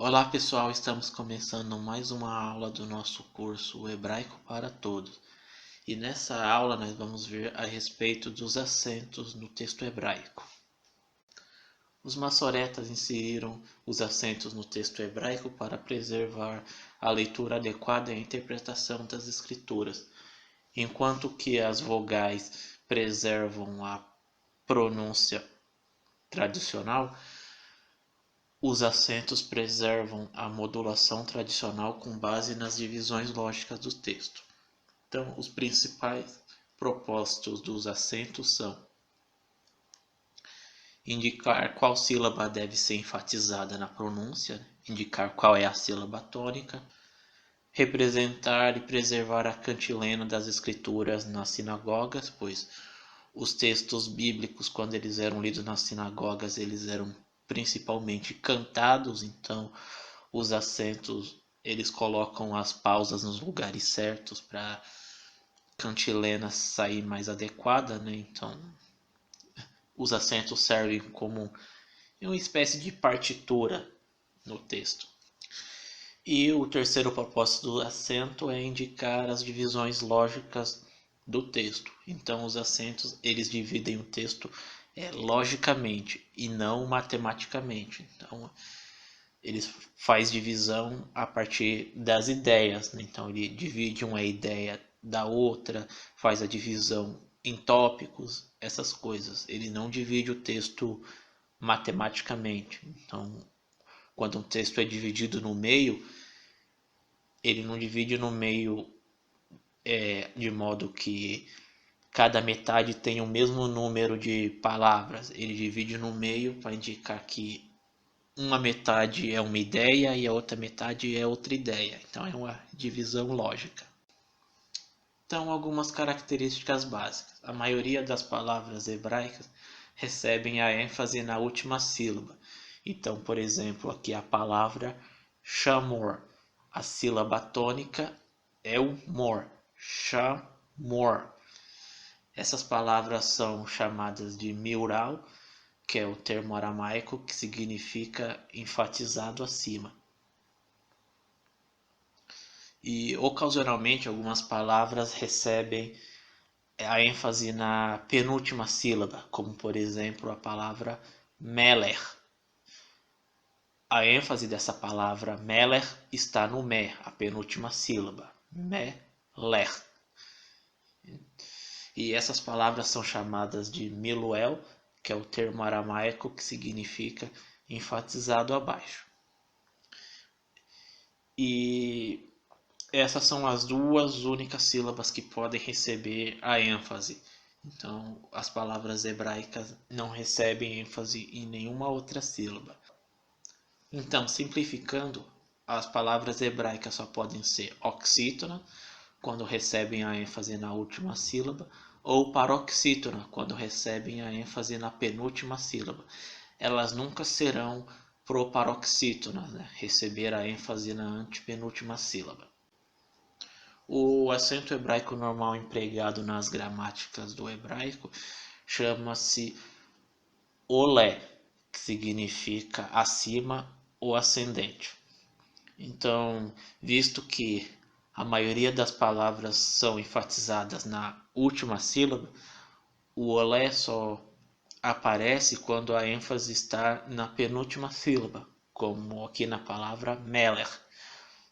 Olá pessoal, estamos começando mais uma aula do nosso curso Hebraico para Todos. E nessa aula nós vamos ver a respeito dos acentos no texto hebraico. Os maçoretas inseriram os acentos no texto hebraico para preservar a leitura adequada e a interpretação das escrituras, enquanto que as vogais preservam a pronúncia tradicional. Os acentos preservam a modulação tradicional com base nas divisões lógicas do texto. Então, os principais propósitos dos acentos são indicar qual sílaba deve ser enfatizada na pronúncia, indicar qual é a sílaba tônica, representar e preservar a cantilena das escrituras nas sinagogas, pois os textos bíblicos, quando eles eram lidos nas sinagogas, eles eram principalmente cantados, então os acentos eles colocam as pausas nos lugares certos para a cantilena sair mais adequada, né? Então os acentos servem como uma espécie de partitura no texto. E o terceiro propósito do acento é indicar as divisões lógicas do texto. Então os acentos eles dividem o texto logicamente e não matematicamente. Então ele faz divisão a partir das ideias. Né? Então ele divide uma ideia da outra, faz a divisão em tópicos, essas coisas. Ele não divide o texto matematicamente. Então quando um texto é dividido no meio, ele não divide no meio de modo que cada metade tem o mesmo número de palavras. Ele divide no meio para indicar que uma metade é uma ideia e a outra metade é outra ideia. Então é uma divisão lógica. Então, algumas características básicas. A maioria das palavras hebraicas recebem a ênfase na última sílaba. Então, por exemplo, aqui a palavra chamor. A sílaba tônica é o mor. Chamor. Essas palavras são chamadas de miural, que é o termo aramaico que significa enfatizado acima. E ocasionalmente algumas palavras recebem a ênfase na penúltima sílaba, como por exemplo a palavra meler. A ênfase dessa palavra meler está no me, a penúltima sílaba, meler. E essas palavras são chamadas de miluel, que é o termo aramaico que significa enfatizado abaixo. E essas são as duas únicas sílabas que podem receber a ênfase. Então, as palavras hebraicas não recebem ênfase em nenhuma outra sílaba. Então, simplificando, as palavras hebraicas só podem ser oxítona, quando recebem a ênfase na última sílaba, ou paroxítona, quando recebem a ênfase na penúltima sílaba. Elas nunca serão proparoxítonas, né? Receber a ênfase na antepenúltima sílaba. O acento hebraico normal empregado nas gramáticas do hebraico chama-se olé, que significa acima ou ascendente. Então, visto que a maioria das palavras são enfatizadas na última sílaba, o olé só aparece quando a ênfase está na penúltima sílaba, como aqui na palavra meler.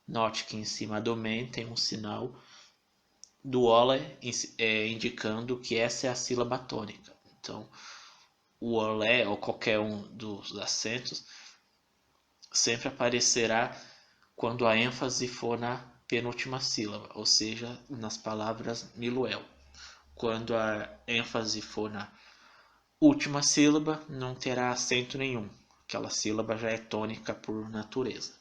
Note que em cima do men tem um sinal do olé indicando que essa é a sílaba tônica. Então, o olé ou qualquer um dos acentos sempre aparecerá quando a ênfase for na penúltima sílaba, ou seja, nas palavras miluel. Quando a ênfase for na última sílaba, não terá acento nenhum. Aquela sílaba já é tônica por natureza.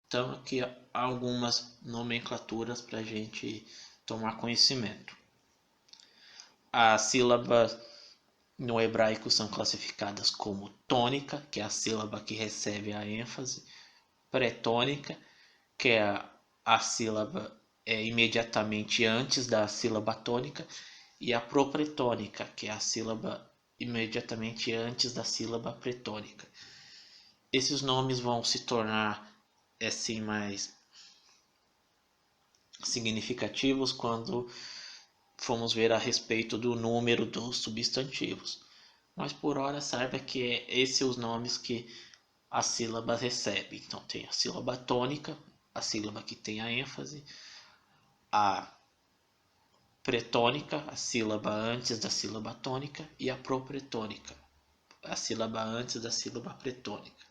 Então, aqui há algumas nomenclaturas para a gente tomar conhecimento. As sílabas no hebraico são classificadas como tônica, que é a sílaba que recebe a ênfase, pretônica, que é a sílaba imediatamente antes da sílaba tônica, e a propretônica, que é a sílaba imediatamente antes da sílaba pretônica. esses nomes vão se tornar assim mais significativos quando formos ver a respeito do número dos substantivos. Mas por hora saiba que esses os nomes que a sílaba recebe. Então tem a sílaba tônica, a sílaba que tem a ênfase, a pretônica, a sílaba antes da sílaba tônica, e a propretônica, a sílaba antes da sílaba pretônica.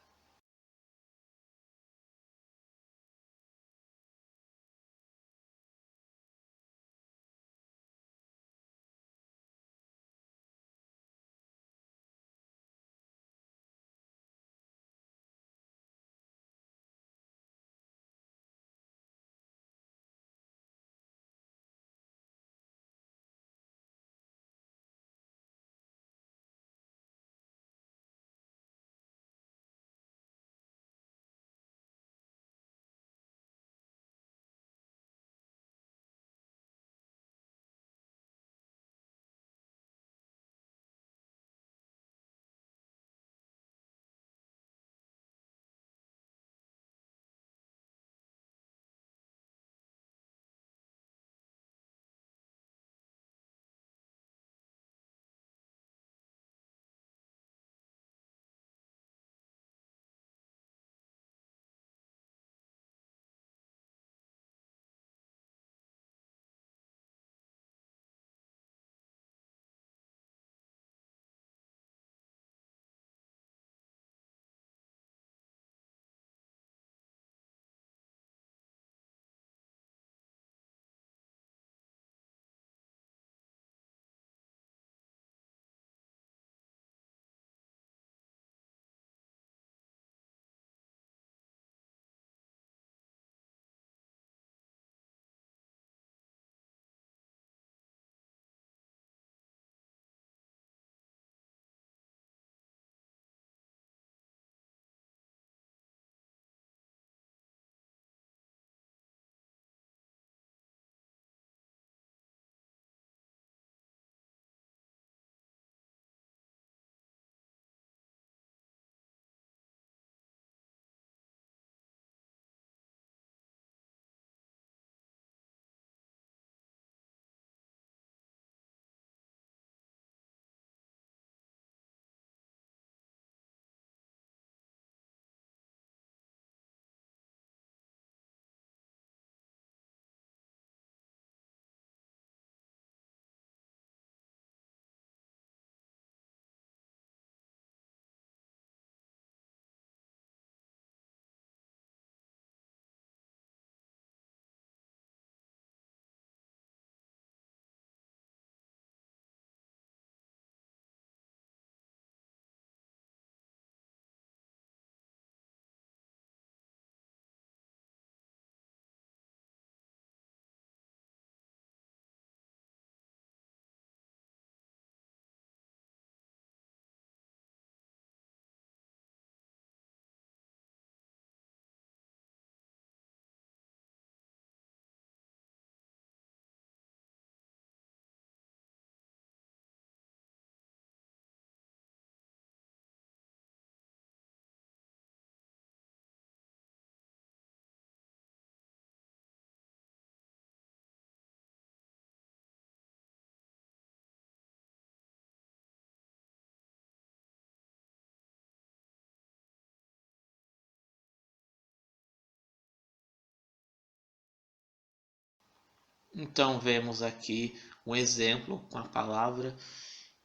Então vemos aqui um exemplo com a palavra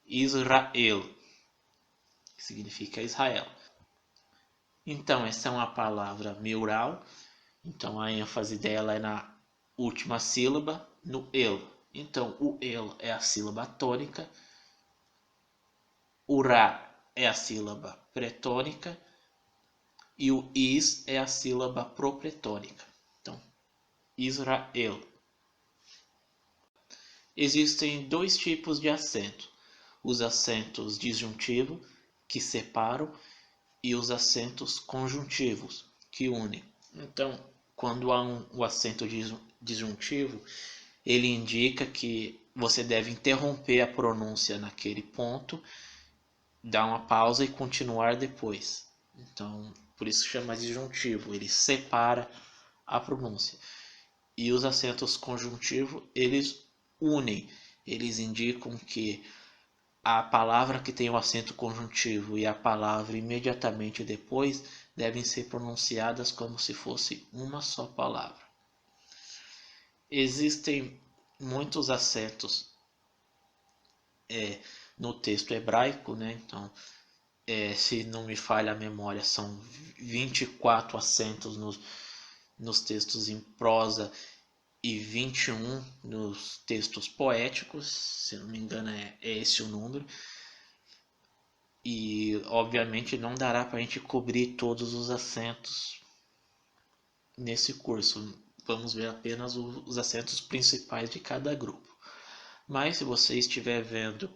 Israel, que significa Israel. Então essa é uma palavra miural, então a ênfase dela é na última sílaba, no el. Então o el é a sílaba tônica, o ra é a sílaba pretônica e o is é a sílaba propretônica. Então, Israel. Existem dois tipos de acento: os acentos disjuntivos, que separam, e os acentos conjuntivos, que unem. Então, quando há o acento disjuntivo, ele indica que você deve interromper a pronúncia naquele ponto, dar uma pausa e continuar depois. Então, por isso chama disjuntivo, ele separa a pronúncia. E os acentos conjuntivos, eles unem, eles indicam que a palavra que tem o acento conjuntivo e a palavra imediatamente depois devem ser pronunciadas como se fosse uma só palavra. Existem muitos acentos no texto hebraico, né? Então, se não me falha a memória, são 24 acentos nos textos em prosa e 21 nos textos poéticos, se não me engano é esse o número. E obviamente não dará para a gente cobrir todos os acentos nesse curso. Vamos ver apenas os acentos principais de cada grupo. Mas se você estiver vendo